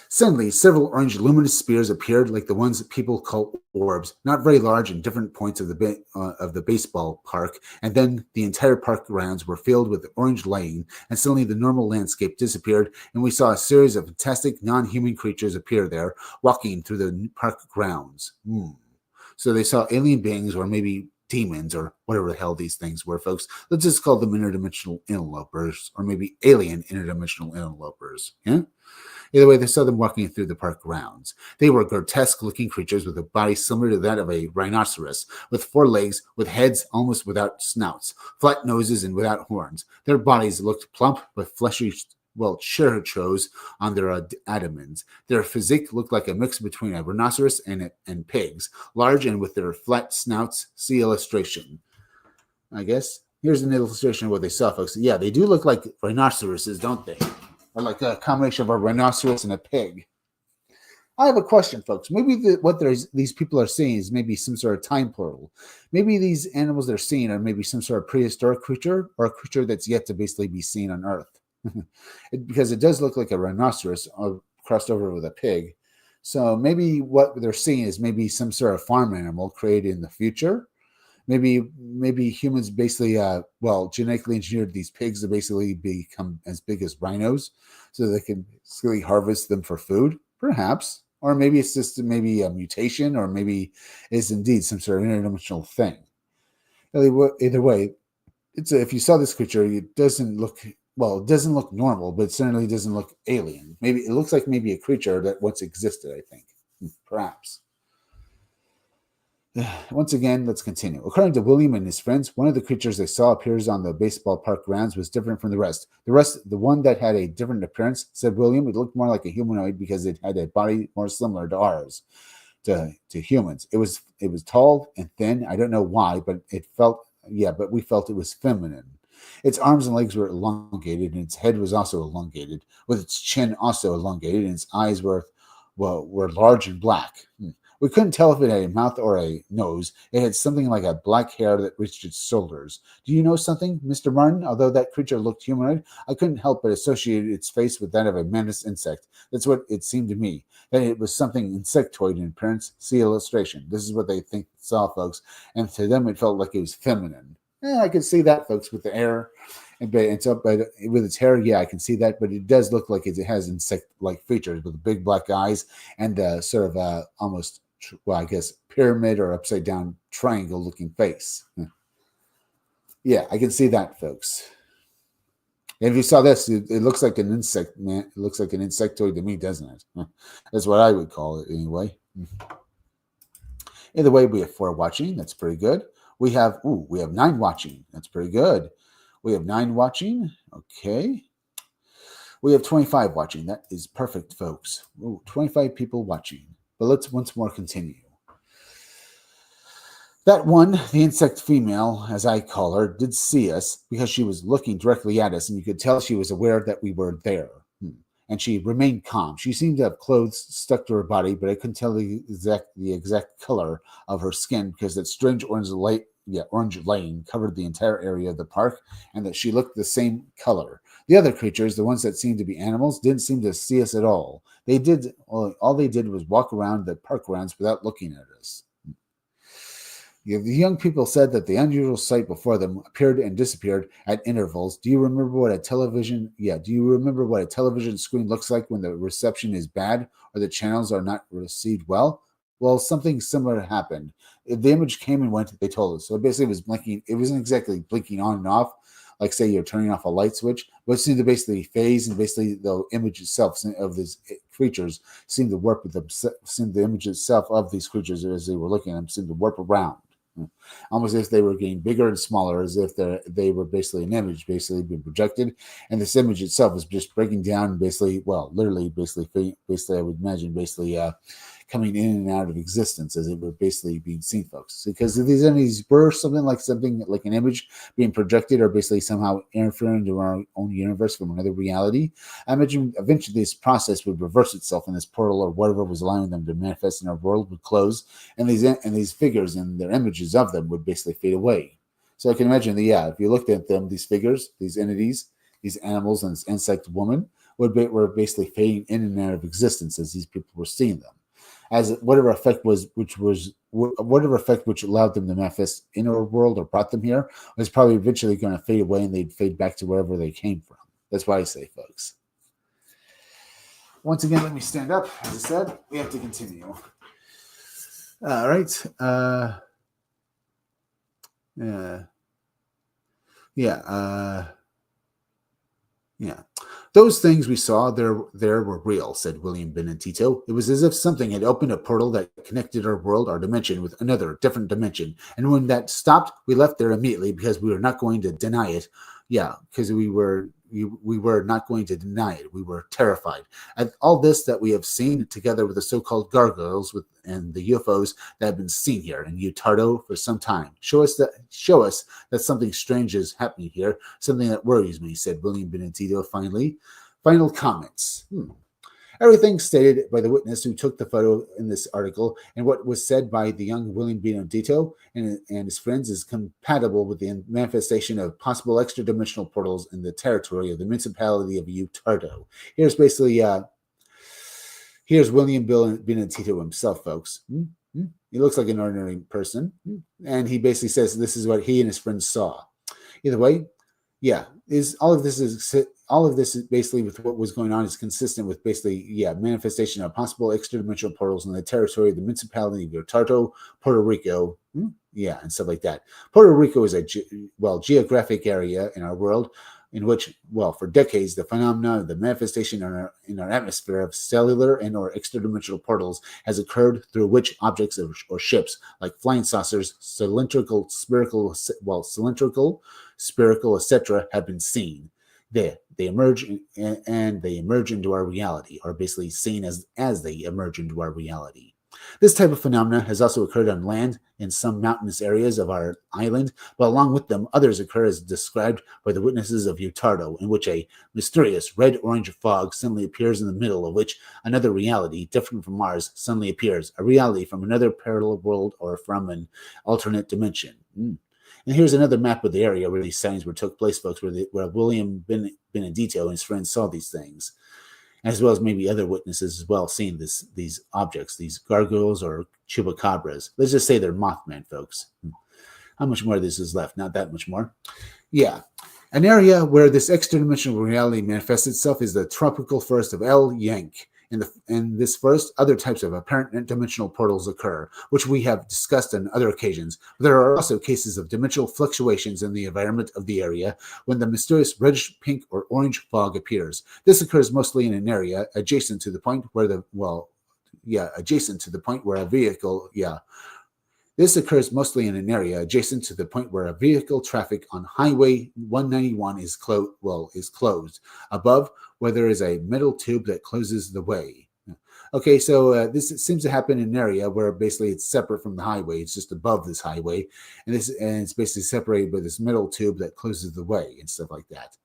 Suddenly, several orange luminous spheres appeared like the ones that people call orbs, not very large in different points of the baseball park, and then the entire park grounds were filled with orange lighting, and suddenly the normal landscape disappeared, and we saw a series of fantastic non-human creatures appear there, walking through the park grounds. So they saw alien beings, or maybe demons, or whatever the hell these things were, folks. Let's just call them interdimensional interlopers, or maybe alien interdimensional interlopers. Either way, they saw them walking through the park grounds. They were grotesque-looking creatures with a body similar to that of a rhinoceros, with 4 legs, with heads almost without snouts, flat noses, and without horns. Their bodies looked plump, with fleshy, churros on their abdomens. Their physique looked like a mix between a rhinoceros and pigs, large and with their flat snouts. See illustration. I guess. Here's an illustration of what they saw, folks. Yeah, they do look like rhinoceroses, don't they? Or like a combination of a rhinoceros and a pig. I have a question, folks. Maybe these people are seeing is maybe some sort of time portal. Maybe these animals they're seeing are maybe some sort of prehistoric creature or a creature that's yet to basically be seen on Earth. Because it does look like a rhinoceros crossed over with a pig. So maybe what they're seeing is maybe some sort of farm animal created in the future. Maybe humans basically, genetically engineered these pigs to basically become as big as rhinos so they can basically harvest them for food, perhaps. Or maybe it's just maybe a mutation, or maybe it's indeed some sort of interdimensional thing. Either way, if you saw this creature, it doesn't look normal, but it certainly doesn't look alien. Maybe it looks like maybe a creature that once existed, I think. Perhaps. Once again, let's continue. According to William and his friends, one of the creatures they saw appears on the baseball park grounds was different from the rest. The one that had a different appearance, said William, it looked more like a humanoid because it had a body more similar to ours, to humans. It was tall and thin. I don't know why, but but we felt it was feminine. Its arms and legs were elongated, and its head was also elongated, with its chin also elongated, and its eyes were large and black. We couldn't tell if it had a mouth or a nose. It had something like a black hair that reached its shoulders. Do you know something, Mr. Martin? Although that creature looked humanoid, I couldn't help but associate its face with that of a mantis insect. That's what it seemed to me, that it was something insectoid in appearance. See illustration. This is what they think saw, folks. And to them, it felt like it was feminine. I can see that, folks, with the hair. And so, but with its hair, yeah, I can see that. But it does look like it has insect-like features with big black eyes and sort of almost, well, I guess, pyramid or upside down triangle looking face. Yeah, I can see that, folks. And if you saw this, it looks like an insect, man. It looks like an insectoid to me, doesn't it? That's what I would call it anyway. Either way, we have 4 watching. That's pretty good. We have 9 watching. That's pretty good. We have 9 watching. Okay. We have 25 watching. That is perfect, folks. 25 people watching. But let's once more continue. That one, the insect female, as I call her, did see us because she was looking directly at us, and you could tell she was aware that we were there. And she remained calm. She seemed to have clothes stuck to her body, but I couldn't tell the exact color of her skin because that strange orange lane covered the entire area of the park, and that she looked the same color. The other creatures, the ones that seemed to be animals, didn't seem to see us at all. All they did was walk around the park grounds without looking at us. The young people said that the unusual sight before them appeared and disappeared at intervals. Do you remember what a television screen looks like when the reception is bad or the channels are not received well? Well, something similar happened. The image came and went, they told us. So basically it was blinking. It wasn't exactly blinking on and off, like say you're turning off a light switch, but it seemed to basically phase, and basically the image itself of these creatures seemed to warp with them. Seemed the image itself of these creatures as they were looking at them seemed to warp around. Almost as if they were getting bigger and smaller, as if they were basically an image basically being projected, and this image itself is just breaking down, basically, well, literally, basically, I would imagine, basically coming in and out of existence as it were basically being seen, folks. Because if these entities were something like an image being projected or basically somehow interfering into our own universe from another reality, I imagine eventually this process would reverse itself, and this portal or whatever was allowing them to manifest in our world would close, and these figures and their images of them would basically fade away. So I can imagine that, if you looked at them, these figures, these entities, these animals, and this insect woman were basically fading in and out of existence as these people were seeing them, as whatever effect which allowed them to manifest in our world or brought them here was probably eventually going to fade away, and they'd fade back to wherever they came from. That's why I say, folks. Once again, let me stand up. As I said, we have to continue. All right. Those things we saw there were real, said William Benedito. It was as if something had opened a portal that connected our world, our dimension, with another different dimension. And when that stopped, we left there immediately because we were not going to deny it. Yeah, because we were not going to deny it. We were terrified. And all this that we have seen, together with the so-called gargoyles and the UFOs that have been seen here in Utuado for some time, show us that something strange is happening here, something that worries me, said William Benedito finally. Final comments. Everything stated by the witness who took the photo in this article and what was said by the young William Benedito and his friends is compatible with the manifestation of possible extra-dimensional portals in the territory of the municipality of Utuado. Here's William Benedito himself, folks. He looks like an ordinary person, and he basically says this is what he and his friends saw. Either way, all of this is basically with what was going on is consistent with basically manifestation of possible extra-dimensional portals in the territory of the municipality of Puerto, Puerto Rico, and stuff like that. Puerto Rico is a geographic area in our world in which, well, for decades, the phenomena of the manifestation in our atmosphere of cellular and or extradimensional portals has occurred, through which objects or ships like flying saucers, spherical, etc., have been seen. They emerge and they emerge into our reality, or basically seen as they emerge into our reality. This type of phenomena has also occurred on land in some mountainous areas of our island, but along with them, others occur as described by the witnesses of Utuado, in which a mysterious red-orange fog suddenly appears in the middle of which another reality, different from ours, suddenly appears, a reality from another parallel world or from an alternate dimension. And here's another map of the area where these sightings took place, folks, where William Benedito and his friends saw these things, as well as maybe other witnesses as well seeing these objects, these gargoyles or chupacabras. Let's just say they're Mothman, folks. How much more of this is left? Not that much more. Yeah. An area where this extra-dimensional reality manifests itself is the tropical forest of El Yank. In this forest, other types of apparent dimensional portals occur, which we have discussed on other occasions. There are also cases of dimensional fluctuations in the environment of the area when the mysterious reddish, pink, or orange fog appears. This occurs mostly in an area adjacent to the point where a vehicle, This occurs mostly in an area adjacent to the point where a vehicle traffic on Highway 191 is closed, above where there is a metal tube that closes the way. Okay, so this seems to happen in an area where basically it's separate from the highway. It's just above this highway, and it's basically separated by this metal tube that closes the way and stuff like that.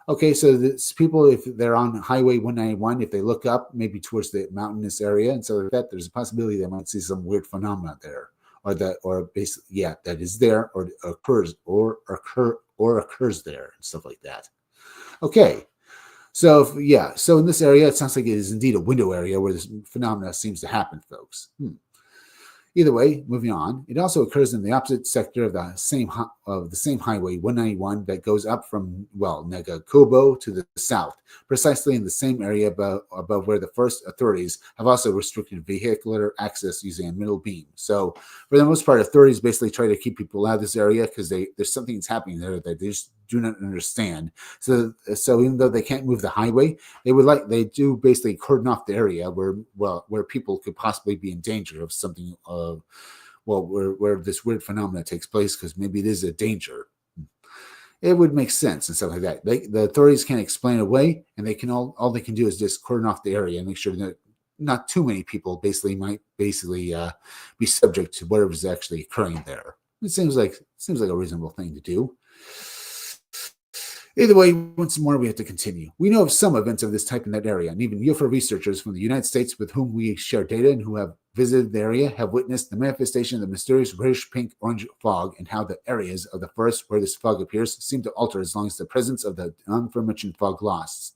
Okay, so this people, if they're on Highway 191, if they look up maybe towards the mountainous area and so like that, there's a possibility they might see some weird phenomena there, that is there or occurs there and stuff like that. Okay. So in this area, it sounds like it is indeed a window area where this phenomena seems to happen, folks. Either way, moving on, it also occurs in the opposite sector of the same highway 191 that goes up from Negakubo to the south, precisely in the same area above where the first authorities have also restricted vehicular access using a middle beam. So for the most part, authorities basically try to keep people out of this area because there's something that's happening there that they just do not understand. So even though they can't move the highway, they do basically cordon off the area where people could possibly be in danger of something where this weird phenomena takes place, because maybe it is a danger. It would make sense and stuff like that. The authorities can't explain it away, and all they can do is just cordon off the area and make sure that not too many people might be subject to whatever's actually occurring there. It seems like a reasonable thing to do. Either way, once more, we have to continue. We know of some events of this type in that area, and even UFO researchers from the United States with whom we share data and who have visited the area have witnessed the manifestation of the mysterious reddish pink orange fog, and how the areas of the forest where this fog appears seem to alter as long as the presence of the aforementioned fog lasts.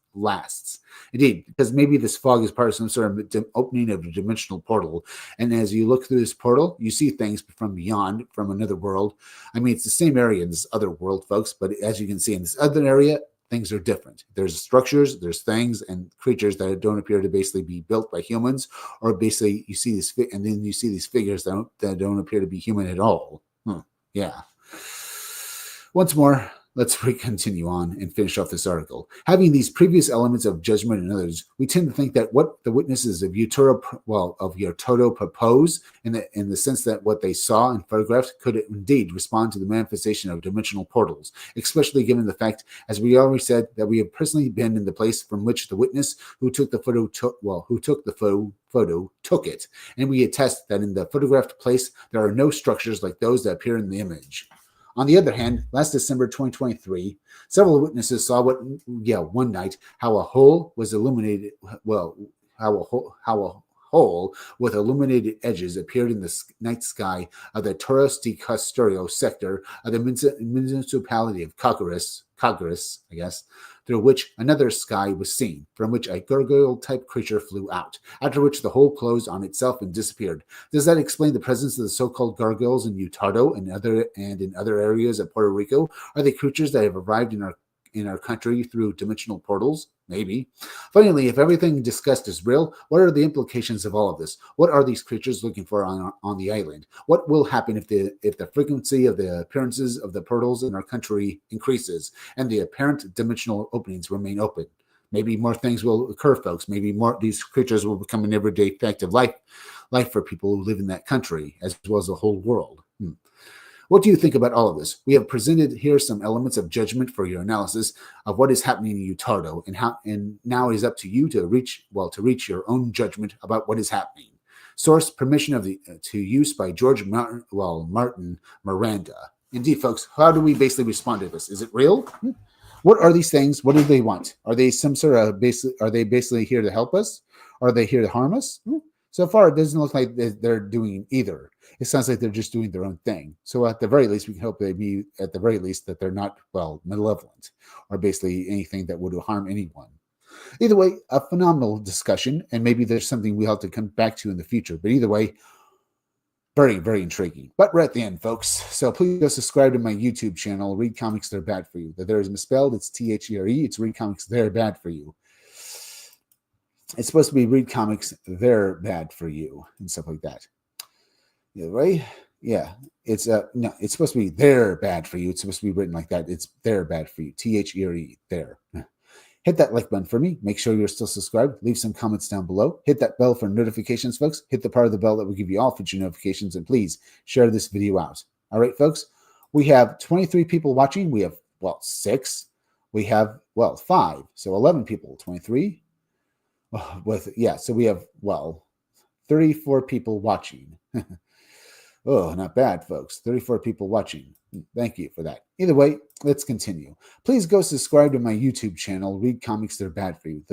Indeed, because maybe this fog is part of some sort of opening of a dimensional portal, and as you look through this portal, you see things from beyond, from another world. I mean, it's the same area in this other world, folks, but as you can see in this other area, things are different. There's structures, there's things and creatures that don't appear to basically be built by humans, or basically you see this, and then you see these figures that don't appear to be human at all. Yeah. Once more, let's continue on and finish off this article. Having these previous elements of judgment and others, we tend to think that what the witnesses of Utuado propose, in the sense that what they saw and photographed could indeed respond to the manifestation of dimensional portals, especially given the fact, as we already said, that we have personally been in the place from which the witness who took the photo took it, and we attest that in the photographed place there are no structures like those that appear in the image. On the other hand, last December 2023, several witnesses saw one night how a hole was illuminated. How a hole with illuminated edges appeared in the night sky of the Torres de Castorio sector of the municipality of Cagares, I guess, through which another sky was seen, from which a gargoyle-type creature flew out, after which the hole closed on itself and disappeared. Does that explain the presence of the so-called gargoyles in Utuado and in other areas of Puerto Rico? Are they creatures that have arrived in our in our country through dimensional portals? Maybe. Finally, if everything discussed is real, what are the implications of all of this? What are these creatures looking for on the island? What will happen if the frequency of the appearances of the portals in our country increases and the apparent dimensional openings remain open? Maybe more things will occur, folks. Maybe more these creatures will become an everyday fact of life for people who live in that country, as well as the whole world. What do you think about all of this? We have presented here some elements of judgment for your analysis of what is happening in Utuado, and now it is up to you to reach your own judgment about what is happening. Source: permission to use by George Martin Miranda. Indeed, folks. How do we basically respond to this? Is it real? What are these things? What do they want? Are they some sort of Are they basically here to help us? Are they here to harm us? So far, it doesn't look like they're doing either. It sounds like they're just doing their own thing. So at the very least, we can hope that they're not, malevolent or basically anything that would harm anyone. Either way, a phenomenal discussion, and maybe there's something we'll have to come back to in the future. But either way, very, very intriguing. But we're at the end, folks. So please go subscribe to my YouTube channel, Read Comics They're Bad For You. The there is misspelled. It's THERE. It's Read Comics They're Bad For You. It's supposed to be Read Comics They're Bad For You and stuff like that. Yeah, right? Yeah. It's no, it's supposed to be They're Bad For You. It's supposed to be written like that. It's They're Bad For You. THERE. There. Hit that like button for me. Make sure you're still subscribed. Leave some comments down below. Hit that bell for notifications, folks. Hit the part of the bell that will give you all future notifications. And please share this video out. All right, folks. We have 23 people watching. We have, 6. We have, 5. So 11 people. 23. So we have, 34 people watching. Oh, not bad, folks. 34 people watching. Thank you for that. Either way, let's continue. Please go subscribe to my YouTube channel, Read Comics They're Bad For You.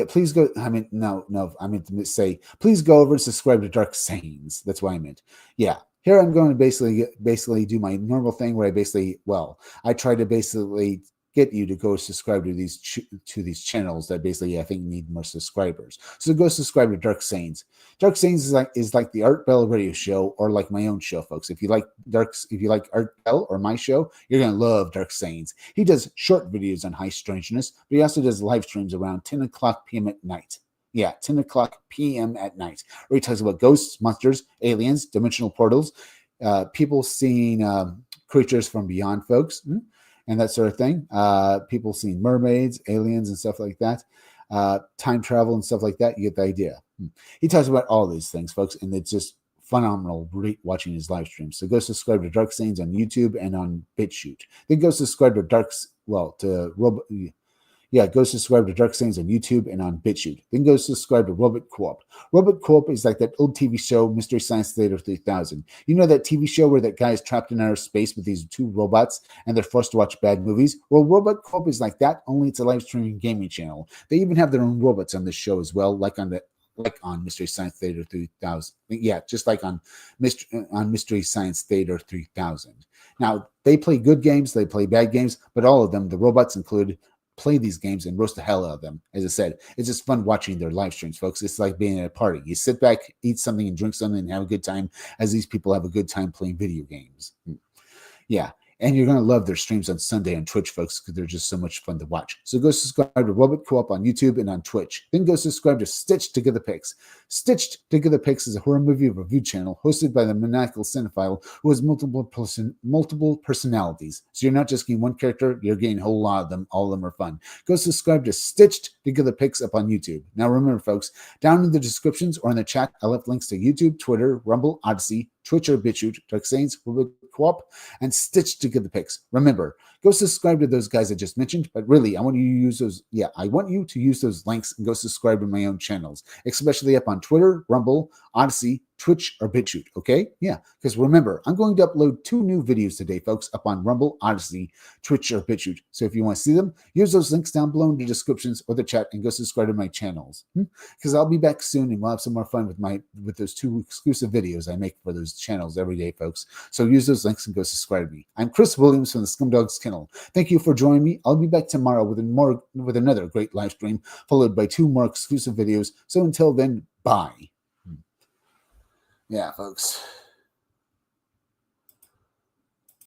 Please go. I meant to say, please go over and subscribe to Dark Sayings. That's what I meant. Yeah. Here I'm going to basically do my normal thing where I try to basically get you to go subscribe to these channels that basically I think need more subscribers. So go subscribe to Dark Sayings. Dark Sayings is like the Art Bell radio show, or like my own show, folks. If you like Art Bell or my show, you're gonna love Dark Sayings. He does short videos on high strangeness, but he also does live streams around 10 o'clock p.m. at night. Yeah, 10 o'clock p.m. at night, where he talks about ghosts, monsters, aliens, dimensional portals, people seeing creatures from beyond, folks. And that sort of thing. People seeing mermaids, aliens, and stuff like that. Time travel and stuff like that. You get the idea. He talks about all these things, folks, and it's just phenomenal watching his live streams. So go subscribe to Dark Sayings on YouTube and on BitChute. Then go subscribe to go subscribe to Dark Sayings on YouTube and on BitChute. Then go subscribe to Robot Co-op. Robot Co-op is like that old TV show, Mystery Science Theater 3000. You know that TV show where that guy is trapped in outer space with these 2 robots and they're forced to watch bad movies? Well, Robot Co-op is like that, only it's a live streaming gaming channel. They even have their own robots on this show as well, like on Mystery Science Theater 3000. Yeah, just like on Mystery Science Theater 3000. Now, they play good games, they play bad games, but all of them, the robots included, play these games and roast the hell out of them. As I said, it's just fun watching their live streams, folks. It's like being at a party. You sit back, eat something, and drink something, and have a good time, as these people have a good time playing video games. Yeah. And you're going to love their streams on Sunday on Twitch, folks, because they're just so much fun to watch. So go subscribe to Robot Co-op on YouTube and on Twitch. Then go subscribe to Stitched Together Pics. Stitched Together Pics is a horror movie review channel hosted by the maniacal cinephile who has multiple personalities. So you're not just getting one character, you're getting a whole lot of them. All of them are fun. Go subscribe to Stitched Together Pics up on YouTube. Now remember, folks, down in the descriptions or in the chat, I left links to YouTube, Twitter, Rumble, Odyssey, Twitch or BitChute, Dark Sayings, Robot Co-op, and Stitched Together Pics. Remember, go subscribe to those guys I just mentioned, but really, I want you to use those. Yeah, I want you to use those links and go subscribe to my own channels, especially up on Twitter, Rumble, Odyssey, Twitch, or BitChute, okay? Yeah, because remember, I'm going to upload 2 new videos today, folks, up on Rumble, Odyssey, Twitch, or BitChute. So if you want to see them, use those links down below in the descriptions or the chat and go subscribe to my channels. Because I'll be back soon and we'll have some more fun with those 2 exclusive videos I make for those channels every day, folks. So use those links and go subscribe to me. I'm Chris Williams from the Scumdogs Kennel. Thank you for joining me. I'll be back tomorrow with another great live stream, followed by 2 more exclusive videos. So until then, bye. Yeah, folks.